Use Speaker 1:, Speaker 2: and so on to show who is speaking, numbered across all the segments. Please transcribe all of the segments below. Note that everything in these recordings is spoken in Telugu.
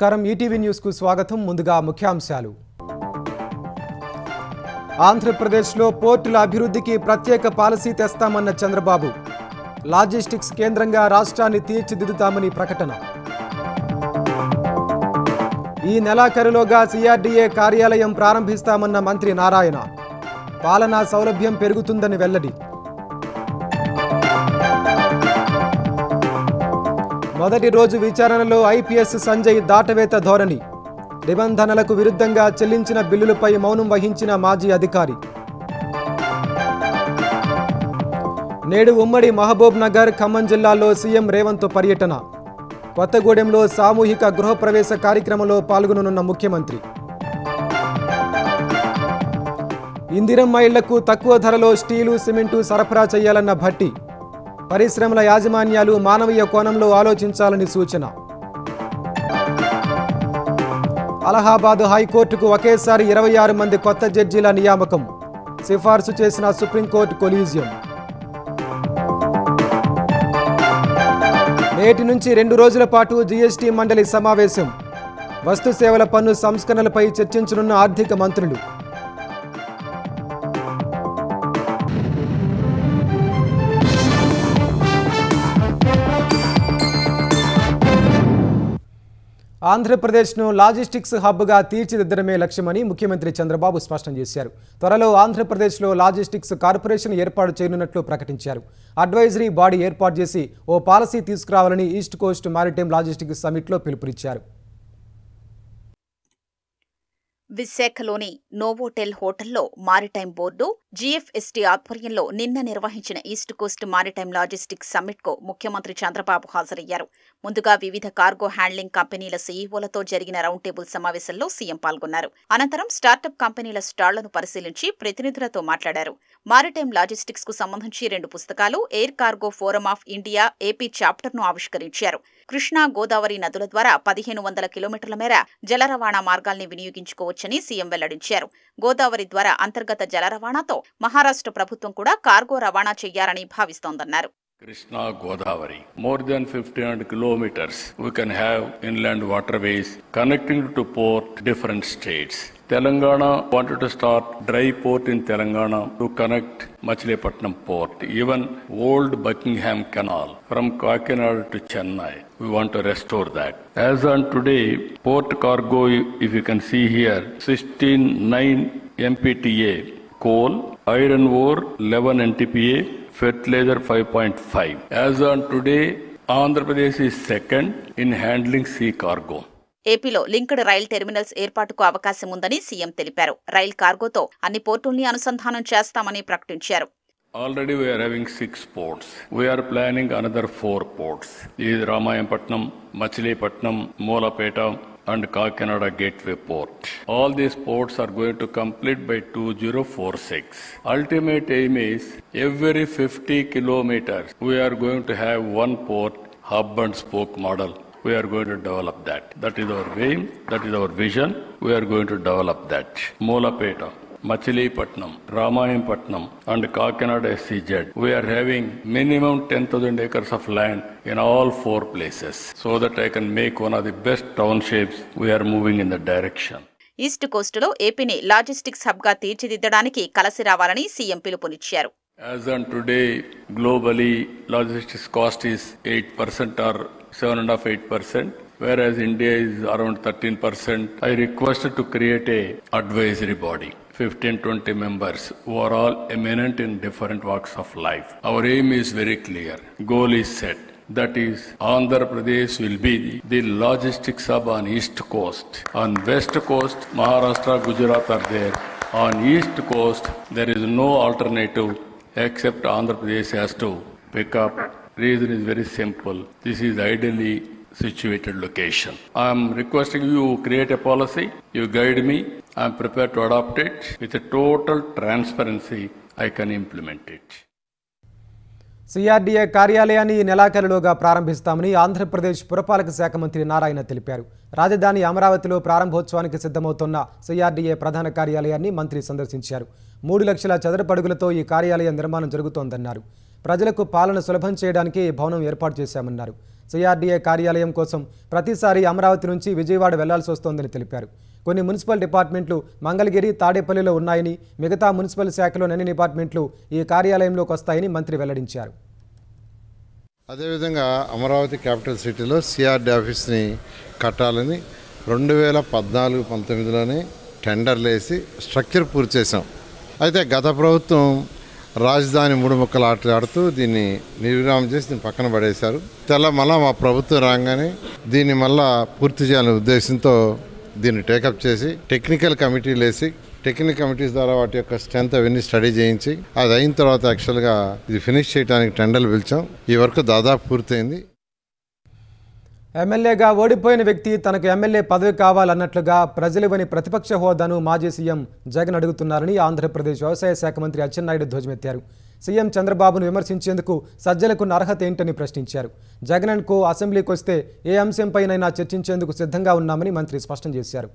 Speaker 1: నమస్కారం ఈటీవీ న్యూస్ కు స్వాగతం ముందుగా ముఖ్యాంశాలు ఆంధ్రప్రదేశ్లో పోర్టుల అభివృద్ధికి ప్రత్యేక పాలసీ తెస్తామన్న చంద్రబాబు లాజిస్టిక్స్ కేంద్రంగా రాష్ట్రాన్ని తీర్చిదిద్దుతామని ప్రకటన ఈ నెలాఖరులోగా సిఆర్డీఏ కార్యాలయం ప్రారంభిస్తామన్న మంత్రి నారాయణ పాలనా సౌలభ్యం పెరుగుతుందని వెల్లడి మొదటి రోజు విచారణలో ఐపీఎస్ సంజయ్ దాటవేత ధోరణి నిబంధనలకు విరుద్ధంగా చెల్లించిన బిల్లులపై మౌనం వహించిన మాజీ అధికారి నేడు ఉమ్మడి మహబూబ్ నగర్ ఖమ్మం జిల్లాలో సీఎం రేవంత్ పర్యటన కొత్తగూడెంలో సామూహిక గృహప్రవేశ కార్యక్రమంలో పాల్గొననున్న ముఖ్యమంత్రి ఇందిరమ్మ ఇళ్లకు తక్కువ ధరలో స్టీలు సిమెంటు సరఫరా చేయాలన్న భట్టి పరిశ్రమల యాజమాన్యాలు మానవీయ కోణంలో ఆలోచించాలని సూచన అలహాబాద్ హైకోర్టుకు ఒకేసారి 26 మంది కొత్త జడ్జీల నియామకం సిఫార్సు చేసిన సుప్రీంకోర్టు కొలీజియం నేటి నుంచి 2 రోజుల పాటు జీఎస్టీ మండలి సమావేశం వస్తు సేవల పన్ను సంస్కరణలపై చర్చించనున్న ఆర్థిక మంత్రులు ఆంధ్రప్రదేశ్ను లాజిస్టిక్స్ హబ్గా తీర్చిదిద్దడమే లక్ష్యమని ముఖ్యమంత్రి చంద్రబాబు స్పష్టం చేశారు. త్వరలో ఆంధ్రప్రదేశ్లో లాజిస్టిక్స్ కార్పొరేషన్ ఏర్పాటు చేయనున్నట్లు ప్రకటించారు. అడ్వైజరీ బాడీ ఏర్పాటు చేసి ఓ పాలసీ తీసుకురావాలని ఈస్ట్ కోస్ట్ మారిటైమ్ లాజిస్టిక్స్ సమిట్లో పిలుపునిచ్చారు.
Speaker 2: విశాఖలోని నోవోటెల్ హోటల్లో మారిటైమ్ బోర్డు జీఎఫ్ఎస్టీ ఆధ్వర్యంలో నిన్న నిర్వహించిన ఈస్ట్ కోస్ట్ మారిటైమ్ లాజిస్టిక్స్ సమ్మిట్కు ముఖ్యమంత్రి చంద్రబాబు హాజరయ్యారు. ముందుగా వివిధ కార్గో హ్యాండ్లింగ్ కంపెనీల సీఈఓలతో జరిగిన రౌండ్ టేబుల్ సమావేశంలో సీఎం పాల్గొన్నారు. అనంతరం స్టార్టప్ కంపెనీల స్టాళ్లను పరిశీలించి ప్రతినిధులతో మాట్లాడారు. మారిటైమ్ లాజిస్టిక్స్ కు సంబంధించి 2 పుస్తకాలు, air cargo forum of India AP చాప్టర్ను ఆవిష్కరించారు. కృష్ణా గోదావరి నదుల ద్వారా 1500 కిలోమీటర్ల మేర జల రవాణా మార్గాల్ని వినియోగించుకోవచ్చని సీఎం వెల్లడించారు. గోదావరి ద్వారా అంతర్గత జల రవాణాతో మహారాష్ట్ర ప్రభుత్వం కూడా కార్గో రవాణా చేయాలని భావిస్తోందన్నారు.
Speaker 3: Krishna Godavari, more than 1500 kilometers, we can have inland waterways connecting to port different states. Telangana wanted to start dry port in Telangana to connect Machilipatnam port, even old Buckingham Canal from Kakinada to Chennai. We want to restore that. As on today, port cargo, if you can see here, 16.9 MPTA, coal, iron ore, 11 NTPA, fertilizer 5.5. As on today, Andhra Pradesh is second in handling sea cargo.
Speaker 2: ఏపీలో లింక్డ్ రైల్ టెర్మినల్స్ ఏర్పాటుకు అవకాశం ఉందని సీఎం తెలిపారు. రైల్ కార్గోతో అన్ని పోర్టుల్ని అనుసంధానం చేస్తామని ప్రకటించారు.
Speaker 3: Already we are having 6 ports. We are planning another 4 ports. This is Ramayanpatnam, Machilipatnam, Molapeta and Kakinada Gateway Port. All these ports are going to complete by 2046. Ultimate aim is every 50 kilometers we are going to have one port, hub and spoke model. We are going to develop that. That is our aim, that is our vision. We are going to develop that. Molapeta, Machilipatnam, Ramayanpatnam and Kakinada SEZ. We are having minimum 10,000 acres of land in all 4 places so that I can make one of the best townships. We are moving in that direction.
Speaker 2: East కోస్టులో ఏపీని లాజిస్టిక్స్ హబ్గా తీర్చిదిద్దడానికి కలసి రావాలని సీఎం పిలుపునిచ్చారు.
Speaker 3: As on today, globally, logistics cost is 8% or 7.5%, whereas India is around 13%. I requested to create a advisory body, 15-20 members who are all eminent in different walks of life. Our aim is very clear. Goal is set. That is, Andhra Pradesh will be the logistics hub on east coast. On west coast, Maharashtra, Gujarat are there. On east coast, there is no alternative except Andhra Pradesh has to pick up. Reason is very simple. This is ideally situated location. I am requesting you create a policy. You guide me. I am prepared to adopt it. With a total transparency, I can implement it.
Speaker 1: CRDA కార్యాలయాన్ని ఈ నెలాఖరులోగా ప్రారంభిస్తామని ఆంధ్రప్రదేశ్ పురపాలక శాఖ మంత్రి నారాయణ తెలిపారు. రాజధాని అమరావతిలో ప్రారంభోత్సవానికి సిద్ధమవుతున్న సిఆర్డీఏ ప్రధాన కార్యాలయాన్ని మంత్రి సందర్శించారు. 3 లక్షల చదరపు అడుగులతో ఈ కార్యాలయ నిర్మాణం జరుగుతోందన్నారు. ప్రజలకు పాలన సులభం చేయడానికి ఈ భవనం ఏర్పాటు చేశామన్నారు. సిఆర్డీఏ కార్యాలయం కోసం ప్రతిసారి అమరావతి నుంచి విజయవాడ వెళ్లాల్సి వస్తోందని తెలిపారు. కొన్ని మున్సిపల్ డిపార్ట్మెంట్లు మంగళగిరి, తాడేపల్లిలో ఉన్నాయని, మిగతా మున్సిపల్ శాఖలోని అన్ని డిపార్ట్మెంట్లు ఈ కార్యాలయంలోకి వస్తాయని మంత్రి వెల్లడించారు.
Speaker 4: అదేవిధంగా అమరావతి క్యాపిటల్ సిటీలో సిఆర్డీ ఆఫీస్ని కట్టాలని 2014-19లోనే టెండర్లు వేసి స్ట్రక్చర్ పూర్తి చేశాం. అయితే గత ప్రభుత్వం రాజధాని 3 ముక్కలు ఆడుతూ దీన్ని నిర్విరామం చేసి దీన్ని పక్కన పడేశారు. మళ్ళా మా ప్రభుత్వం రాగానే దీన్ని మళ్ళా పూర్తి చేయాలనే ఉద్దేశంతో దీన్ని టేకప్ చేసి టెక్నికల్ కమిటీలు వేసి టెక్నికల్ కమిటీస్ ద్వారా వాటి యొక్క స్ట్రెంత్ అవన్నీ స్టడీ చేయించి అది అయిన తర్వాత యాక్చువల్గా ఇది ఫినిష్ చేయడానికి టెండర్లు పిలిచాం. ఈ వర్క్ దాదాపు పూర్తయింది.
Speaker 1: ఎమ్మెల్యేగా ఓడిపోయిన వ్యక్తి తనకు ఎమ్మెల్యే పదవి కావాలన్నట్లుగా ప్రజలివని ప్రతిపక్ష హోదాను మాజీ సీఎం జగన్ అడుగుతున్నారని ఆంధ్రప్రదేశ్ వ్యవసాయ శాఖ మంత్రి అచ్చెన్నాయుడు ధ్వజమెత్తారు. సీఎం చంద్రబాబును విమర్శించేందుకు సజ్జలకున్న అర్హత ఏంటని ప్రశ్నించారు. జగన్ అండ్ కో అసెంబ్లీకి వస్తే ఏ అంశంపైనైనా చర్చించేందుకు సిద్ధంగా ఉన్నామని మంత్రి స్పష్టం చేశారు.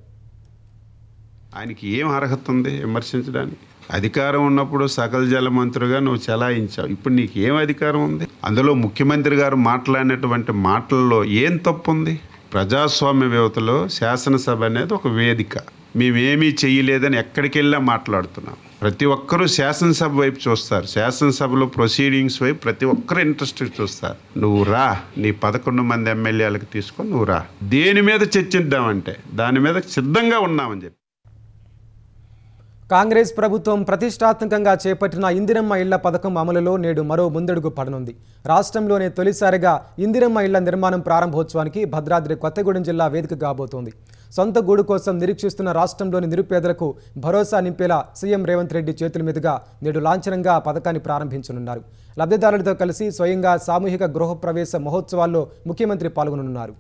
Speaker 5: ఆయనకి ఏం అర్హత ఉంది విమర్శించడానికి? అధికారం ఉన్నప్పుడు సకల జల మంత్రిగా నువ్వు చెలాయించావు. ఇప్పుడు నీకు ఏం అధికారం ఉంది? అందులో ముఖ్యమంత్రి గారు మాట్లాడినటువంటి మాటల్లో ఏం తప్పు ఉంది? ప్రజాస్వామ్య వ్యవస్థలో శాసనసభ అనేది ఒక వేదిక. మేమేమీ చెయ్యలేదని ఎక్కడికి వెళ్ళా మాట్లాడుతున్నాం. ప్రతి ఒక్కరూ శాసనసభ వైపు చూస్తారు. శాసనసభలో ప్రొసీడింగ్స్ వైపు ప్రతి ఒక్కరు ఇంట్రెస్ట్ చూస్తారు. నువ్వు రా, నీ 11 మంది ఎమ్మెల్యేలకు తీసుకొని నువ్వు రా. దేని మీద చర్చిద్దామంటే దాని మీద సిద్ధంగా ఉన్నామని చెప్పి.
Speaker 1: కాంగ్రెస్ ప్రభుత్వం ప్రతిష్టాత్మకంగా చేపట్టిన ఇందిరమ్మ ఇళ్ల పథకం అమలులో నేడు మరో ముందడుగు పడనుంది. రాష్ట్రంలోనే తొలిసారిగా ఇందిరమ్మ ఇళ్ల నిర్మాణం ప్రారంభోత్సవానికి భద్రాద్రి కొత్తగూడెం జిల్లా వేదిక కాబోతోంది. సొంత గూడు కోసం నిరీక్షిస్తున్న రాష్ట్రంలోని నిరుపేదలకు భరోసా నింపేలా సీఎం రేవంత్ రెడ్డి చేతుల మీదుగా నేడు లాంఛనంగా ఆ పథకాన్ని ప్రారంభించనున్నారు. లబ్ధిదారులతో కలిసి స్వయంగా సామూహిక గృహప్రవేశ మహోత్సవాల్లో ముఖ్యమంత్రి పాల్గొననున్నారు.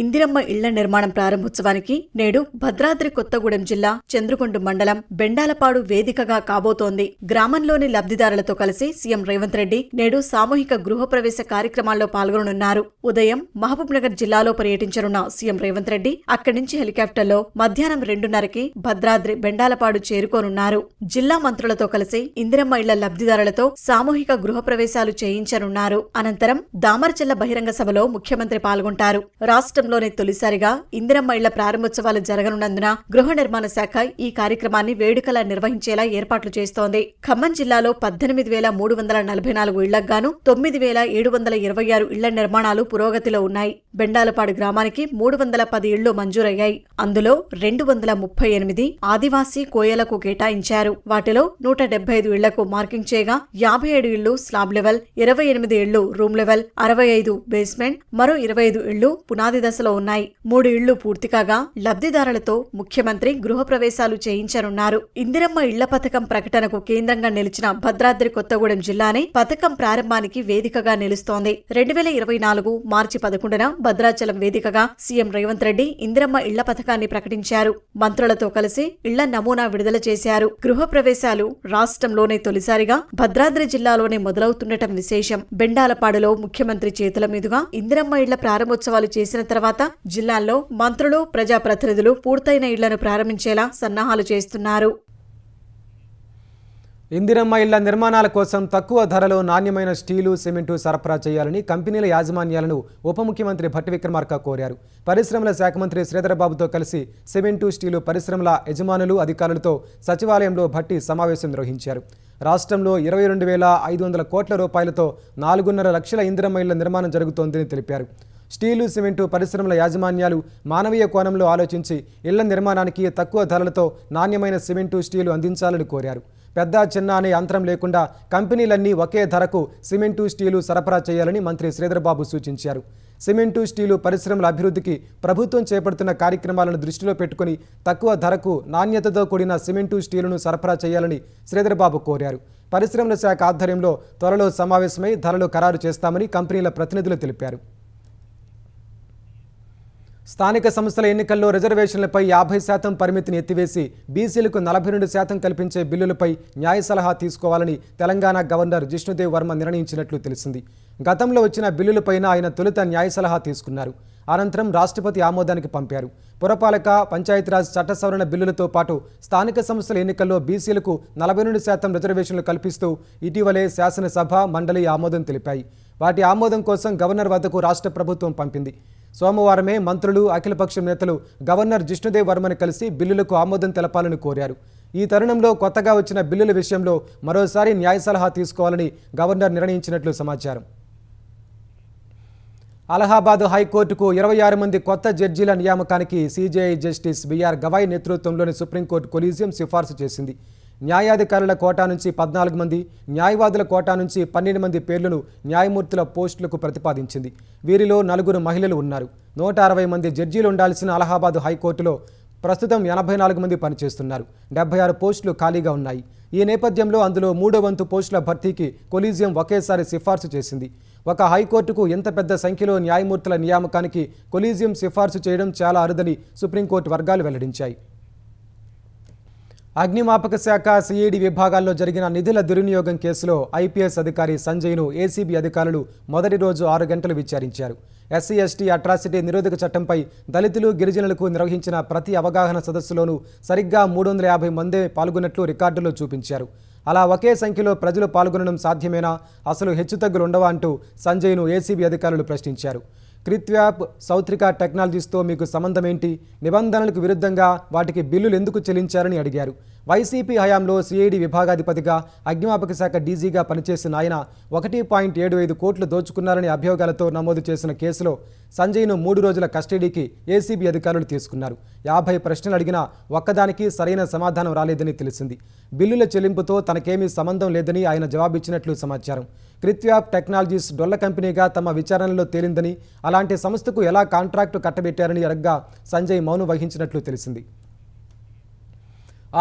Speaker 6: ఇందిరమ్మ ఇళ్ల నిర్మాణం ప్రారంభోత్సవానికి నేడు భద్రాద్రి కొత్తగూడెం జిల్లా చంద్రకొండ మండలం బెండాలపాడు వేదికగా కాబోతోంది. గ్రామంలోని లబ్ధిదారులతో కలిసి సీఎం రేవంత్ రెడ్డి నేడు సామూహిక గృహప్రవేశ కార్యక్రమాల్లో పాల్గొననున్నారు. ఉదయం మహబూబ్నగర్ జిల్లాలో పర్యటించనున్న సీఎం రేవంత్ రెడ్డి అక్కడి నుంచి హెలికాప్టర్లో మధ్యాహ్నం 2:30కి భద్రాద్రి బెండాలపాడు చేరుకోనున్నారు. జిల్లా మంత్రులతో కలిసి ఇందిరమ్మ ఇళ్ల లబ్ధిదారులతో సామూహిక గృహప్రవేశాలు చేయించనున్నారు. అనంతరం దామరచెల్ల బహిరంగ సభలో ముఖ్యమంత్రి పాల్గొంటారు. రాష్ట్రంలోనే తొలిసారిగా ఇందిరమ్మ ఇళ్ల ప్రారంభోత్సవాలు జరగనున్నందున గృహ నిర్మాణ శాఖ ఈ కార్యక్రమాన్ని వేడుకలా నిర్వహించేలా ఏర్పాట్లు చేస్తోంది. ఖమ్మం జిల్లాలో 18,344 ఇళ్లకు గాను 9,726 ఇళ్ల నిర్మాణాలు పురోగతిలో ఉన్నాయి. బెండాలపాడు గ్రామానికి 310 ఇళ్లు మంజూరయ్యాయి. అందులో 238 ఆదివాసీ కోయలకు కేటాయించారు. వాటిలో 175 ఇళ్లకు మార్కింగ్ చేయగా 57 ఇళ్లు స్లాబ్ లెవెల్, 28 ఇళ్లు రూమ్ లెవెల్, 65 బేస్మెంట్, మరో 25 ఇళ్లు పునాది దశలో ఉన్నాయి. 3 ఇళ్లు పూర్తి కాగా లబ్ధిదారులతో ముఖ్యమంత్రి గృహప్రవేశాలు చేయించనున్నారు. ఇందిరమ్మ ఇళ్ల పథకం ప్రకటనకు కేంద్రంగా నిలిచిన భద్రాద్రి కొత్తగూడెం జిల్లానే పథకం ప్రారంభానికి వేదికగా నిలుస్తోంది. 2024 మార్చి 11న భద్రాచలం వేదికగా సీఎం రేవంత్ రెడ్డి ఇందిరమ్మ ఇళ్ల పథకాన్ని ప్రకటించారు. మంత్రులతో కలిసి ఇళ్ల నమూనా విడుదల చేశారు. గృహప్రవేశాలు రాష్ట్రంలోనే తొలిసారిగా భద్రాద్రి జిల్లాలోనే మొదలవుతుండటం విశేషం. బెండాలపాడులో ముఖ్యమంత్రి చేతుల మీదుగా ఇందిరమ్మ ఇళ్ల ప్రారంభోత్సవాలు చేసిన తర్వాత జిల్లాల్లో మంత్రులు, ప్రజాప్రతినిధులు పూర్తయిన ఇళ్లను ప్రారంభించేలా సన్నాహాలు చేస్తున్నారు.
Speaker 1: ఇందిరమ్మ ఇళ్ల నిర్మాణాల కోసం తక్కువ ధరలో నాణ్యమైన స్టీలు, సిమెంటు సరఫరా చేయాలని కంపెనీల యాజమాన్యాలను ఉప ముఖ్యమంత్రి భట్టి విక్రమార్క కోరారు. పరిశ్రమల శాఖ మంత్రి శ్రీధరబాబుతో కలిసి సిమెంటు, స్టీలు పరిశ్రమల యజమానులు, అధికారులతో సచివాలయంలో భట్టి సమావేశం నిర్వహించారు. రాష్ట్రంలో 22,500 కోట్ల రూపాయలతో 4.5 లక్షల ఇందిరమ్మ ఇళ్ల నిర్మాణం జరుగుతోందని తెలిపారు. స్టీలు, సిమెంటు పరిశ్రమల యాజమాన్యాలు మానవీయ కోణంలో ఆలోచించి ఇళ్ల నిర్మాణానికి తక్కువ ధరలతో నాణ్యమైన సిమెంటు, స్టీలు అందించాలని కోరారు. పెద్ద, చిన్న అనే అంతరం లేకుండా కంపెనీలన్నీ ఒకే ధరకు సిమెంటు, స్టీలు సరఫరా చేయాలని మంత్రి శ్రీధరబాబు సూచించారు. సిమెంటు, స్టీలు పరిశ్రమల అభివృద్ధికి ప్రభుత్వం చేపడుతున్న కార్యక్రమాలను దృష్టిలో పెట్టుకుని తక్కువ ధరకు నాణ్యతతో కూడిన సిమెంటు, స్టీలును సరఫరా చేయాలని శ్రీధరబాబు కోరారు. పరిశ్రమల శాఖ ఆధ్వర్యంలో త్వరలో సమావేశమై ధరలు ఖరారు చేస్తామని కంపెనీల ప్రతినిధులు తెలిపారు. స్థానిక సంస్థల ఎన్నికల్లో రిజర్వేషన్లపై 50% పరిమితిని ఎత్తివేసి బీసీలకు 42% కల్పించే బిల్లులపై న్యాయ సలహా తీసుకోవాలని తెలంగాణ గవర్నర్ జిష్ణుదేవ్ వర్మ నిర్ణయించినట్లు తెలిసింది. గతంలో వచ్చిన బిల్లులపైన ఆయన తొలుత న్యాయ సలహా తీసుకున్నారు. అనంతరం రాష్ట్రపతి ఆమోదానికి పంపారు. పురపాలక, పంచాయతీరాజ్ చట్ట సవరణ బిల్లులతో పాటు స్థానిక సంస్థల ఎన్నికల్లో బీసీలకు 42% రిజర్వేషన్లు కల్పిస్తూ ఇటీవలే శాసనసభ, మండలి ఆమోదం తెలిపాయి. వాటి ఆమోదం కోసం గవర్నర్ వద్దకు రాష్ట్ర ప్రభుత్వం పంపింది. సోమవారమే మంత్రులు, అఖిలపక్షం నేతలు గవర్నర్ జిష్ణుదేవ్ వర్మని కలిసి బిల్లులకు ఆమోదం తెలపాలని కోరారు. ఈ తరుణంలో కొత్తగా వచ్చిన బిల్లుల విషయంలో మరోసారి న్యాయ సలహా తీసుకోవాలని గవర్నర్ నిర్ణయించినట్లు సమాచారం. అలహాబాద్ హైకోర్టుకు 26 మంది కొత్త జడ్జీల నియామకానికి సీజేఐ జస్టిస్ బిఆర్ గవాయ్ నేతృత్వంలోని సుప్రీంకోర్టు కొలీజియం సిఫార్సు చేసింది. న్యాయాధికారుల కోటా నుంచి 14 మంది, న్యాయవాదుల కోటా నుంచి 12 మంది పేర్లను న్యాయమూర్తుల పోస్టులకు ప్రతిపాదించింది. వీరిలో 4 మహిళలు ఉన్నారు. 160 మంది జడ్జీలు ఉండాల్సిన అలహాబాద్ హైకోర్టులో ప్రస్తుతం 84 మంది పనిచేస్తున్నారు. 76 పోస్టులు ఖాళీగా ఉన్నాయి. ఈ నేపథ్యంలో అందులో 3వ వంతు పోస్టుల భర్తీకి కొలీజియం ఒకేసారి సిఫార్సు చేసింది. ఒక హైకోర్టుకు ఎంత పెద్ద సంఖ్యలో న్యాయమూర్తుల నియామకానికి కొలీజియం సిఫార్సు చేయడం చాలా అరుదని సుప్రీంకోర్టు వర్గాలు వెల్లడించాయి. అగ్నిమాపక శాఖ, సిఐడి విభాగాల్లో జరిగిన నిధుల దుర్వినియోగం కేసులో ఐపీఎస్ అధికారి సంజయ్ను ఏసీబీ అధికారులు మొదటి రోజు 6 గంటలు విచారించారు. ఎస్సీ ఎస్టీ అట్రాసిటీ నిరోధక చట్టంపై దళితులు, గిరిజనులకు నిర్వహించిన ప్రతి అవగాహన సదస్సులోనూ సరిగ్గా 350 మందే పాల్గొన్నట్లు రికార్డులో చూపించారు. అలా ఒకే సంఖ్యలో ప్రజలు పాల్గొనడం సాధ్యమేనా? అసలు హెచ్చుతగ్గులు ఉండవా అంటూ సంజయ్ను ఏసీబీ అధికారులు ప్రశ్నించారు. క్రిత్వ్యాప్, సౌత్రికా టెక్నాలజీస్తో మీకు సంబంధం ఏంటి? నిబంధనలకు విరుద్ధంగా వాటికి బిల్లులు ఎందుకు చెల్లించారని అడిగారు. వైసీపీ హయాంలో సిఐడి విభాగాధిపతిగా, అగ్నిమాపక శాఖ డీజీగా పనిచేసిన ఆయన 1.75 కోట్లు దోచుకున్నారనే అభియోగాలతో నమోదు చేసిన కేసులో సంజయ్ను 3 రోజుల కస్టడీకి ఏసీబీ అధికారులు తీసుకున్నారు. 50 ప్రశ్నలు అడిగినా ఒక్కదానికి సరైన సమాధానం రాలేదని తెలిసింది. బిల్లుల చెల్లింపుతో తనకేమీ సంబంధం లేదని ఆయన జవాబిచ్చినట్లు సమాచారం. క్రిత్వ్యాప్ టెక్నాలజీస్ డొల్ల కంపెనీగా తమ విచారణలో తేలిందని, అలాంటి సంస్థకు ఎలా కాంట్రాక్టు కట్టబెట్టారని అడగ్గా సంజయ్ మౌనం వహించినట్లు తెలిసింది.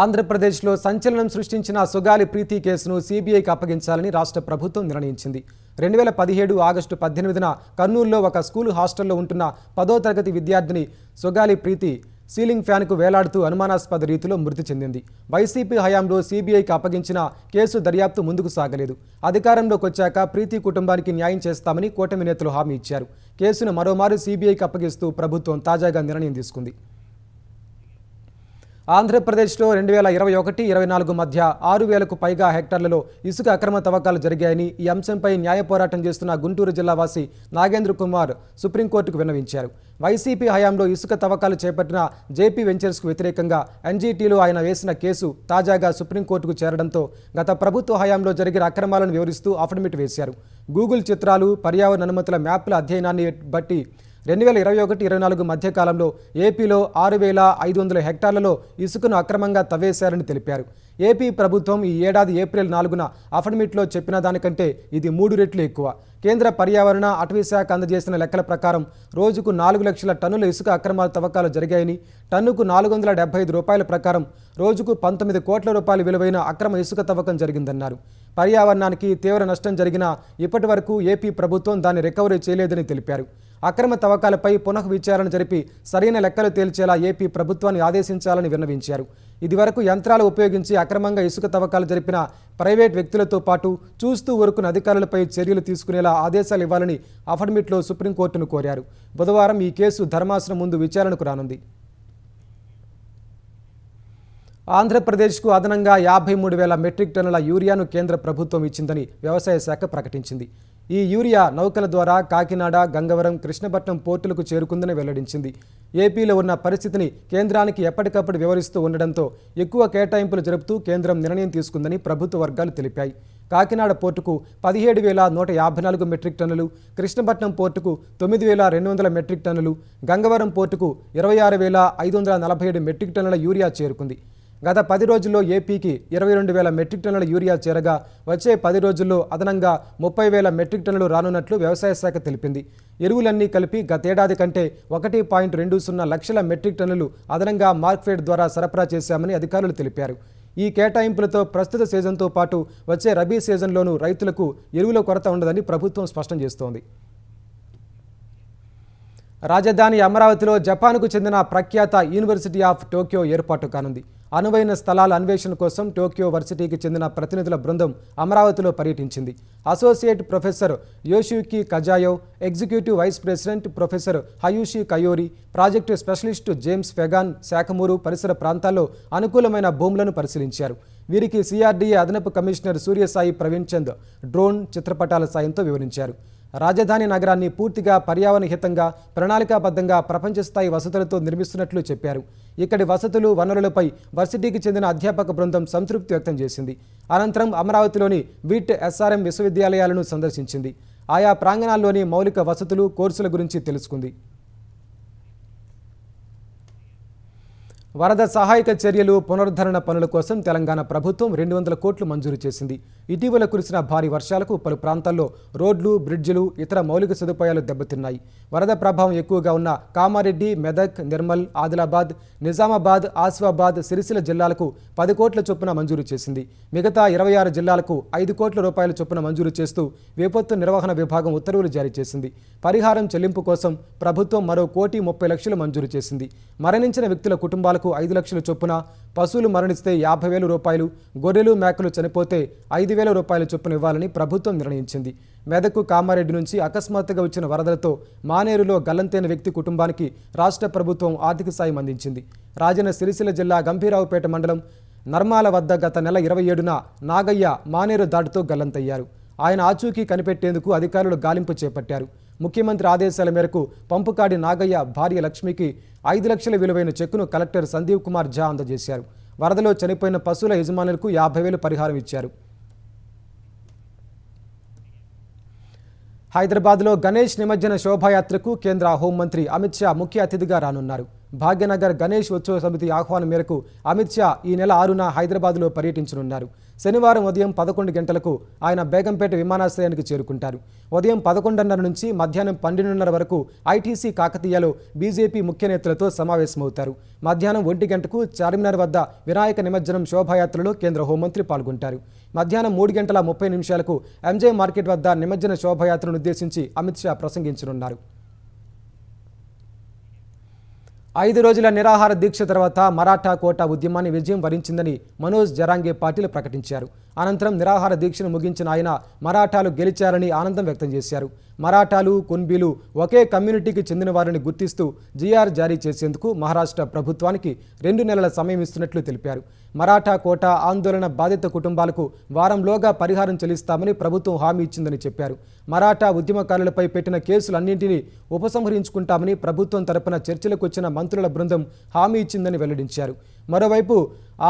Speaker 1: ఆంధ్రప్రదేశ్లో సంచలనం సృష్టించిన సుగాలి ప్రీతి కేసును సీబీఐకి అప్పగించాలని రాష్ట్ర ప్రభుత్వం నిర్ణయించింది. 2017 ఆగస్టు 18న కర్నూలులో ఒక స్కూలు హాస్టల్లో ఉంటున్న 10వ తరగతి విద్యార్థిని సుగాలి ప్రీతి సీలింగ్ ఫ్యాన్కు వేలాడుతూ అనుమానాస్పద రీతిలో మృతి చెందింది. వైసీపీ హయాంలో సీబీఐకి అప్పగించిన కేసు దర్యాప్తు ముందుకు సాగలేదు. అధికారంలోకి వచ్చాక ప్రీతి కుటుంబానికి న్యాయం చేస్తామని కూటమి నేతలు హామీ ఇచ్చారు. కేసును మరోమారు సీబీఐకి అప్పగిస్తూ ప్రభుత్వం తాజాగా నిర్ణయం తీసుకుంది. ఆంధ్రప్రదేశ్లో 2021-24 మధ్య 6,000కు పైగా హెక్టార్లలో ఇసుక అక్రమ తవ్వకాలు జరిగాయని, ఈ అంశంపై న్యాయ పోరాటం చేస్తున్న గుంటూరు జిల్లా వాసి నాగేంద్ర కుమార్ సుప్రీంకోర్టుకు విన్నవించారు. వైసీపీ హయాంలో ఇసుక తవ్వకాలు చేపట్టిన జేపీ వెంచర్స్కు వ్యతిరేకంగా ఎన్జీటీలో ఆయన వేసిన కేసు తాజాగా సుప్రీంకోర్టుకు చేరడంతో గత ప్రభుత్వ హయాంలో జరిగిన అక్రమాలను వివరిస్తూ అఫిడవిట్ వేశారు. గూగుల్ చిత్రాలు, పర్యావరణ అనుమతుల మ్యాప్ల అధ్యయనాన్ని బట్టి 2021-24 మధ్యకాలంలో ఏపీలో 6,500 హెక్టార్లలో ఇసుకను అక్రమంగా తవ్వేశారని తెలిపారు. ఏపీ ప్రభుత్వం ఈ ఏడాది ఏప్రిల్ 4న అఫిడవిట్లో చెప్పిన దానికంటే ఇది 3 రెట్లు ఎక్కువ. కేంద్ర పర్యావరణ, అటవీ శాఖ అందజేసిన లెక్కల ప్రకారం రోజుకు 4 లక్షల టన్నుల ఇసుక అక్రమాల తవ్వకాలు జరిగాయని, టన్నుకు 475 రూపాయల ప్రకారం రోజుకు 19 కోట్ల రూపాయల విలువైన అక్రమ ఇసుక తవ్వకం జరిగిందన్నారు. పర్యావరణానికి తీవ్ర నష్టం జరిగినా ఇప్పటి వరకు ఏపీ ప్రభుత్వం దాన్ని రికవరీ చేయలేదని తెలిపారు. అక్రమ తవ్వకాలపై పునః విచారణ జరిపి సరైన లెక్కలు తేల్చేలా ఏపీ ప్రభుత్వాన్ని ఆదేశించాలని విన్నవించారు. ఇదివరకు యంత్రాలు ఉపయోగించి అక్రమంగా ఇసుక తవ్వకాలు జరిపిన ప్రైవేట్ వ్యక్తులతో పాటు చూస్తూ ఊరుకున్న అధికారులపై చర్యలు తీసుకునేలా ఆదేశాలు ఇవ్వాలని అఫిడవిట్లో సుప్రీంకోర్టును కోరారు. బుధవారం ఈ కేసు ధర్మాసనం ముందు విచారణకు రానుంది. ఆంధ్రప్రదేశ్కు అదనంగా 53,000 మెట్రిక్ టన్నుల యూరియాను కేంద్ర ప్రభుత్వం ఇచ్చిందని వ్యవసాయ శాఖ ప్రకటించింది. ఈ యూరియా నౌకల ద్వారా కాకినాడ, గంగవరం, కృష్ణపట్నం పోర్టులకు చేరుకుందని వెల్లడించింది. ఏపీలో ఉన్న పరిస్థితిని కేంద్రానికి ఎప్పటికప్పుడు వివరిస్తూ ఉండడంతో ఎక్కువ కేటాయింపులు జరుపుతూ కేంద్రం నిర్ణయం తీసుకుందని ప్రభుత్వ వర్గాలు తెలిపాయి. కాకినాడ పోర్టుకు 17,154 మెట్రిక్ టన్నులు, కృష్ణపట్నం పోర్టుకు 9,200 మెట్రిక్ టన్నులు, గంగవరం పోర్టుకు 26,547 మెట్రిక్ టన్నుల యూరియా చేరుకుంది. గత 10 రోజుల్లో ఏపీకి 22,000 మెట్రిక్ టన్నుల యూరియా చేరగా వచ్చే 10 రోజుల్లో అదనంగా 30,000 మెట్రిక్ టన్నులు రానున్నట్లు వ్యవసాయ శాఖ తెలిపింది. ఎరువులన్నీ కలిపి గతేడాది కంటే 1.20 లక్షల మెట్రిక్ టన్నులు అదనంగా మార్క్ఫెడ్ ద్వారా సరఫరా చేశామని అధికారులు తెలిపారు. ఈ కేటాయింపులతో ప్రస్తుత సీజన్తో పాటు వచ్చే రబీ సీజన్లోనూ రైతులకు ఎరువుల కొరత ఉండదని ప్రభుత్వం స్పష్టం చేస్తోంది. రాజధాని అమరావతిలో జపాన్కు చెందిన ప్రఖ్యాత యూనివర్సిటీ ఆఫ్ టోక్యో ఏర్పాటు కానుంది. అనువైన స్థలాల అన్వేషణ కోసం టోక్యో వర్సిటీకి చెందిన ప్రతినిధుల బృందం అమరావతిలో పర్యటించింది. Associate professor Yoshiyuki Kazayo, executive vice president professor Hayashi Kaori, project specialist James Fegan Sakhamuru పరిసర ప్రాంతాల్లో అనుకూలమైన భూములను పరిశీలించారు. వీరికి సిఆర్డీఏ అదనపు కమిషనర్ సూర్యసాయి ప్రవీణ్ చంద్ డ్రోన్ చిత్రపటాల సాయంతో వివరించారు. రాజధాని నగరాన్ని పూర్తిగా పర్యావరణ హితంగా, ప్రణాళికాబద్ధంగా ప్రపంచ స్థాయి వసతులతో నిర్మిస్తున్నట్లు చెప్పారు. ఇక్కడి వసతులు, వనరులపై వర్సిటీకి చెందిన అధ్యాపక బృందం సంతృప్తి వ్యక్తం చేసింది. అనంతరం అమరావతిలోని విట్, ఎస్ఆర్ఎం విశ్వవిద్యాలయాలను సందర్శించింది. ఆయా ప్రాంగణాల్లోని మౌలిక వసతులు, కోర్సుల గురించి తెలుసుకుంది. వరద సహాయక చర్యలు, పునరుద్ధరణ పనుల కోసం తెలంగాణ ప్రభుత్వం 200 కోట్లు మంజూరు చేసింది. ఇటీవల కురిసిన భారీ వర్షాలకు పలు ప్రాంతాల్లో రోడ్లు, బ్రిడ్జిలు, ఇతర మౌలిక సదుపాయాలు దెబ్బతిన్నాయి. వరద ప్రభావం ఎక్కువగా ఉన్న కామారెడ్డి, మెదక్, నిర్మల్, ఆదిలాబాద్, నిజామాబాద్, ఆసిఫాబాద్, సిరిసిల్ల జిల్లాలకు 10 కోట్ల చొప్పున మంజూరు చేసింది. మిగతా 26 జిల్లాలకు 5 కోట్ల రూపాయల చొప్పున మంజూరు చేస్తూ విపత్తు నిర్వహణ విభాగం ఉత్తర్వులు జారీ చేసింది. పరిహారం చెల్లింపు కోసం ప్రభుత్వం మరో 1,30,00,000 మంజూరు చేసింది. మరణించిన వ్యక్తుల కుటుంబాలకు 5 లక్షల చొప్పున, పశువులు మరణిస్తే 50,000 రూపాయలు, గొర్రెలు, మేకలు చనిపోతే 5,000 రూపాయల చొప్పున ఇవ్వాలని ప్రభుత్వం నిర్ణయించింది. మెదక్, కామారెడ్డి నుంచి అకస్మాత్తుగా వచ్చిన వరదలతో మానేరులో గల్లంతైన వ్యక్తి కుటుంబానికి రాష్ట్ర ప్రభుత్వం ఆర్థిక సాయం అందించింది. రాజన్న సిరిసిల్ల జిల్లా గంభీరావుపేట మండలం నర్మాల వద్ద గత నెల 27న నాగయ్య మానేరు దాటితో గల్లంతయ్యారు. ఆయన ఆచూకీ కనిపెట్టేందుకు అధికారులు గాలింపు చేపట్టారు. ముఖ్యమంత్రి ఆదేశాల మేరకు పంపుకాడి నాగయ్య భార్య లక్ష్మికి 5 లక్షల విలువైన చెక్కును కలెక్టర్ సందీప్ కుమార్ ఝా అందజేశారు. వరదలో చనిపోయిన పశువుల యజమానులకు 50,000 పరిహారం ఇచ్చారు. హైదరాబాద్లో గణేష్ నిమజ్జన శోభాయాత్రకు కేంద్ర హోంమంత్రి అమిత్ షా ముఖ్య అతిథిగా రానున్నారు. భాగ్యనగర్ గణేష్ ఉత్సవ సమితి ఆహ్వానం మేరకు అమిత్ షా ఈ నెల 6న హైదరాబాద్లో పర్యటించనున్నారు. శనివారం ఉదయం 11 గంటలకు ఆయన బేగంపేట విమానాశ్రయానికి చేరుకుంటారు. ఉదయం 11:30 నుంచి మధ్యాహ్నం 12:30 వరకు ఐటీసీ కాకతీయలో బీజేపీ ముఖ్య నేతలతో సమావేశమవుతారు. మధ్యాహ్నం 1 గంటకు చార్మినార్ వద్ద వినాయక నిమజ్జనం శోభాయాత్రలో కేంద్ర హోంమంత్రి పాల్గొంటారు. మధ్యాహ్నం 3:30 ఎంజే మార్కెట్ వద్ద నిమజ్జన శోభాయాత్రను ఉద్దేశించి అమిత్ షా ప్రసంగించనున్నారు. 5 రోజుల నిరాహార దీక్ష తర్వాత మరాఠా కోటా ఉద్యమాన్ని విజయం వరించిందని మనోజ్ జరాంగే పాటిల్ ప్రకటించారు. అనంతరం నిరాహార దీక్షను ముగించిన ఆయన మరాఠాలు గెలిచారని ఆనందం వ్యక్తం చేశారు. మరాఠాలు, కున్బీలు ఒకే కమ్యూనిటీకి చెందిన వారిని గుర్తిస్తూ జీఆర్ జారీ చేసేందుకు మహారాష్ట్ర ప్రభుత్వానికి 2 నెలల సమయం ఇస్తున్నట్లు తెలిపారు. మరాఠా కోటా ఆందోళన బాధిత కుటుంబాలకు వారంలోగా పరిహారం చెల్లిస్తామని ప్రభుత్వం హామీ ఇచ్చిందని చెప్పారు. మరాఠా ఉద్యమకారులపై పెట్టిన కేసులన్నింటినీ ఉపసంహరించుకుంటామని ప్రభుత్వం తరపున చర్చలకు వచ్చిన మంత్రుల బృందం హామీ ఇచ్చిందని వెల్లడించారు. మరోవైపు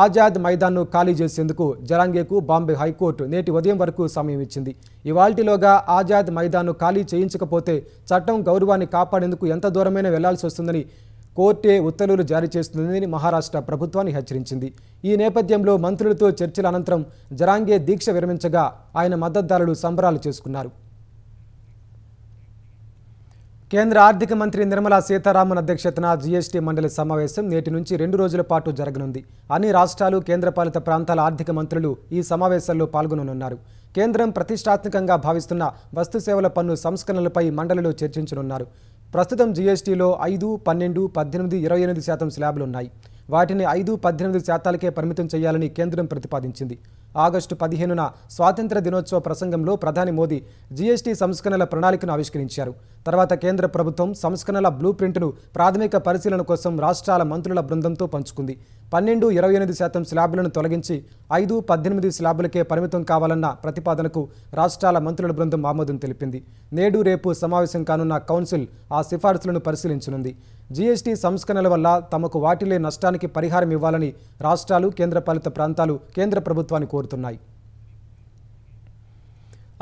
Speaker 1: ఆజాద్ మైదాన్ను ఖాళీ చేసేందుకు జరాంగేకు బాంబే హైకోర్టు నేటి ఉదయం వరకు సమయం ఇచ్చింది. ఇవాల్టిలోగా ఆజాద్ మైదాన్ను ఖాళీ చేయించకపోతే చట్టం గౌరవాన్ని కాపాడేందుకు ఎంత దూరమైనా వెళ్లాల్సి వస్తుందని కోర్టే ఉత్తర్వులు జారీ చేస్తుందని మహారాష్ట్ర ప్రభుత్వాన్ని హెచ్చరించింది. ఈ నేపథ్యంలో మంత్రులతో చర్చల అనంతరం జరాంగే దీక్ష విరమించగా ఆయన మద్దతుదారులు సంబరాలు చేసుకున్నారు. కేంద్ర ఆర్థిక మంత్రి నిర్మలా సీతారామన్ అధ్యక్షతన జీఎస్టీ మండలి సమావేశం నేటి నుంచి 2 రోజుల పాటు జరగనుంది. అన్ని రాష్ట్రాలు, కేంద్రపాలిత ప్రాంతాల ఆర్థిక మంత్రులు ఈ సమావేశాల్లో పాల్గొననున్నారు. కేంద్రం ప్రతిష్టాత్మకంగా భావిస్తున్న వస్తు సేవల పన్ను సంస్కరణలపై మండలిలో చర్చించనున్నారు. ప్రస్తుతం జీఎస్టీలో 5, 12, 18, 28% స్లాబులున్నాయి. వాటిని 5, 18% పరిమితం చేయాలని కేంద్రం ప్రతిపాదించింది. ఆగస్టు 15న స్వాతంత్ర దినోత్సవ ప్రసంగంలో ప్రధాని మోదీ జీఎస్టీ సంస్కరణల ప్రణాళికను ఆవిష్కరించారు. తర్వాత కేంద్ర ప్రభుత్వం సంస్కరణల బ్లూ ప్రింట్ను ప్రాథమిక పరిశీలన కోసం రాష్ట్రాల మంత్రుల బృందంతో పంచుకుంది. 12, 28% స్లాబులను తొలగించి 5, 18 స్లాబులకే పరిమితం కావాలన్న ప్రతిపాదనకు రాష్ట్రాల మంత్రుల బృందం ఆమోదం తెలిపింది. నేడు రేపు సమావేశం కానున్న కౌన్సిల్ ఆ సిఫార్సులను పరిశీలించనుంది. జీఎస్టీ సంస్కరణల వల్ల తమకు వాటిల్లే నష్టానికి పరిహారం ఇవ్వాలని రాష్ట్రాలు, కేంద్రపాలిత ప్రాంతాలు కేంద్ర ప్రభుత్వాన్ని కోరుతున్నాయి.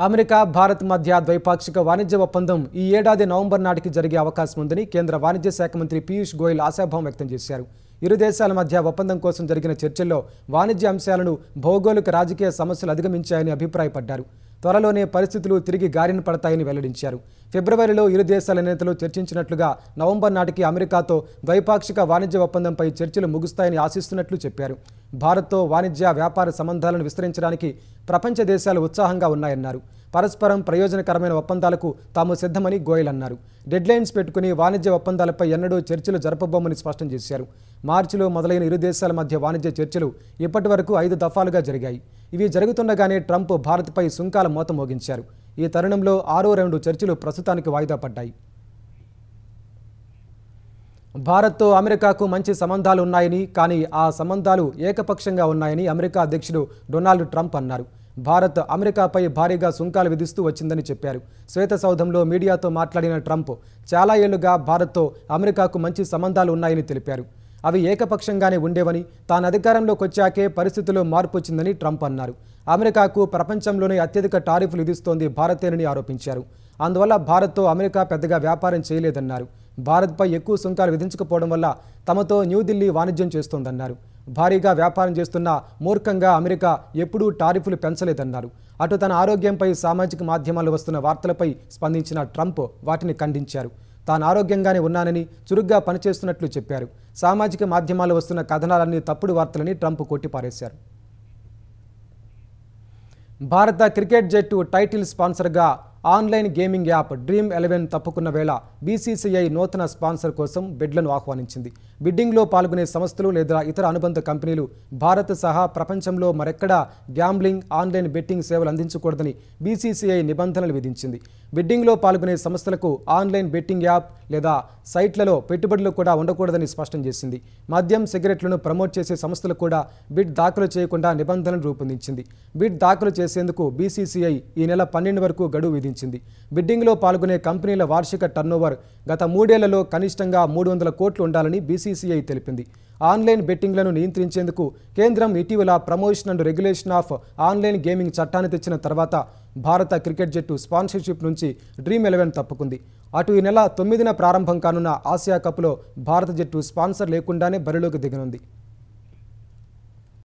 Speaker 1: అమెరికా, భారత్ మధ్య ద్వైపాక్షిక వాణిజ్య ఒప్పందం ఈ ఏడాది నవంబర్ నాటికి జరిగే అవకాశం ఉందని కేంద్ర వాణిజ్య శాఖ మంత్రి పీయూష్ గోయల్ ఆశాభావం వ్యక్తం చేశారు. ఇరు దేశాల మధ్య ఒప్పందం కోసం జరిగిన చర్చల్లో వాణిజ్య అంశాలను, భౌగోళిక రాజకీయ సమస్యలు అధిగమించాయని అభిప్రాయపడ్డారు. త్వరలోనే పరిస్థితులు తిరిగి గారిన పడతాయని వెల్లడించారు. ఫిబ్రవరిలో ఇరు దేశాల నేతలు చర్చించినట్లుగా నవంబర్ నాటికి అమెరికాతో ద్వైపాక్షిక వాణిజ్య ఒప్పందంపై చర్చలు ముగుస్తాయని ఆశిస్తున్నట్లు చెప్పారు. భారత్తో వాణిజ్య, వ్యాపార సంబంధాలను విస్తరించడానికి ప్రపంచ దేశాలు ఉత్సాహంగా ఉన్నాయన్నారు. పరస్పరం ప్రయోజనకరమైన ఒప్పందాలకు తాము సిద్ధమని గోయల్ అన్నారు. డెడ్లైన్స్ పెట్టుకుని వాణిజ్య ఒప్పందాలపై ఎన్నడూ చర్చలు జరపబోమని స్పష్టం చేశారు. మార్చిలో మొదలైన ఇరు దేశాల మధ్య వాణిజ్య చర్చలు ఇప్పటి వరకు 5 దఫాలుగా జరిగాయి. ఇవి జరుగుతుండగానే ట్రంప్ భారత్పై సుంకాల మోత మోగించారు. ఈ తరుణంలో 6వ రౌండ్ చర్చలు ప్రస్తుతానికి వాయిదా పడ్డాయి. భారత్తో అమెరికాకు మంచి సంబంధాలు ఉన్నాయని, కానీ ఆ సంబంధాలు ఏకపక్షంగా ఉన్నాయని అమెరికా అధ్యక్షుడు డొనాల్డ్ ట్రంప్ అన్నారు. భారత్ అమెరికాపై భారీగా సుంకాలు విధిస్తూ వచ్చిందని చెప్పారు. శ్వేతసౌధంలో మీడియాతో మాట్లాడిన ట్రంప్ చాలా ఏళ్లుగా భారత్తో అమెరికాకు మంచి సంబంధాలు ఉన్నాయని తెలిపారు. అవి ఏకపక్షంగానే ఉండేవని, తాను అధికారంలోకి వచ్చాకే పరిస్థితుల్లో మార్పు వచ్చిందని ట్రంప్ అన్నారు. అమెరికాకు ప్రపంచంలోనే అత్యధిక టారిఫ్లు విధిస్తోంది భారతేనని ఆరోపించారు. అందువల్ల భారత్తో అమెరికా పెద్దగా వ్యాపారం చేయలేదన్నారు. భారత్పై ఎక్కువ సుంకాలు విధించకపోవడం వల్ల తమతో న్యూఢిల్లీ వాణిజ్యం చేస్తోందన్నారు. భారీగా వ్యాపారం చేస్తున్న మూర్ఖంగా అమెరికా ఎప్పుడూ టారిఫ్లు పెంచలేదన్నారు. అటు తన ఆరోగ్యంపై సామాజిక మాధ్యమాల్లో వస్తున్న వార్తలపై స్పందించిన ట్రంప్ వాటిని ఖండించారు. తాను ఆరోగ్యంగానే ఉన్నానని, చురుగ్గా పనిచేస్తున్నట్లు చెప్పారు. సామాజిక మాధ్యమాల్లో వస్తున్న కథనాలన్నీ తప్పుడు వార్తలని ట్రంప్ కొట్టిపారేశారు. భారత క్రికెట్ జట్టు టైటిల్ స్పాన్సర్గా ఆన్లైన్ గేమింగ్ యాప్ Dream11 తప్పుకున్న వేళ బీసీసీఐ నూతన స్పాన్సర్ కోసం బిడ్లను ఆహ్వానించింది. బిడ్డింగ్లో పాల్గొనే సంస్థలు లేదా ఇతర అనుబంధ కంపెనీలు భారత్ సహా ప్రపంచంలో మరెక్కడా గ్యాంబ్లింగ్, ఆన్లైన్ బెట్టింగ్ సేవలు అందించకూడదని బీసీసీఐ నిబంధనలు విధించింది. బిడ్డింగ్లో పాల్గొనే సంస్థలకు ఆన్లైన్ బెట్టింగ్ యాప్ లేదా సైట్లలో పెట్టుబడులు కూడా ఉండకూడదని స్పష్టం చేసింది. మద్యం, సిగరెట్లను ప్రమోట్ చేసే సంస్థలు కూడా బిడ్ దాఖలు చేయకుండా నిబంధనలు రూపొందించింది. బిడ్ దాఖలు చేసేందుకు బీసీసీఐ ఈ నెల 12 వరకు గడువు విధించింది. బిడ్డింగ్లో పాల్గొనే కంపెనీల వార్షిక టర్నోవర్ గత 3 ఏళ్లలో కనిష్టంగా 300 కోట్లు ఉండాలని బీసీసీఐ తెలిపింది. ఆన్లైన్ బెట్టింగ్లను నియంత్రించేందుకు కేంద్రం ఇటీవల promotion and regulation of online gaming చట్టాన్ని తెచ్చిన తర్వాత భారత క్రికెట్ జట్టు స్పాన్సర్షిప్ నుంచి Dream11 తప్పుకుంది. అటు ఈ నెల 9న ప్రారంభం కానున్న ఆసియా కప్లో భారత జట్టు స్పాన్సర్ లేకుండానే బరిలోకి దిగనుంది.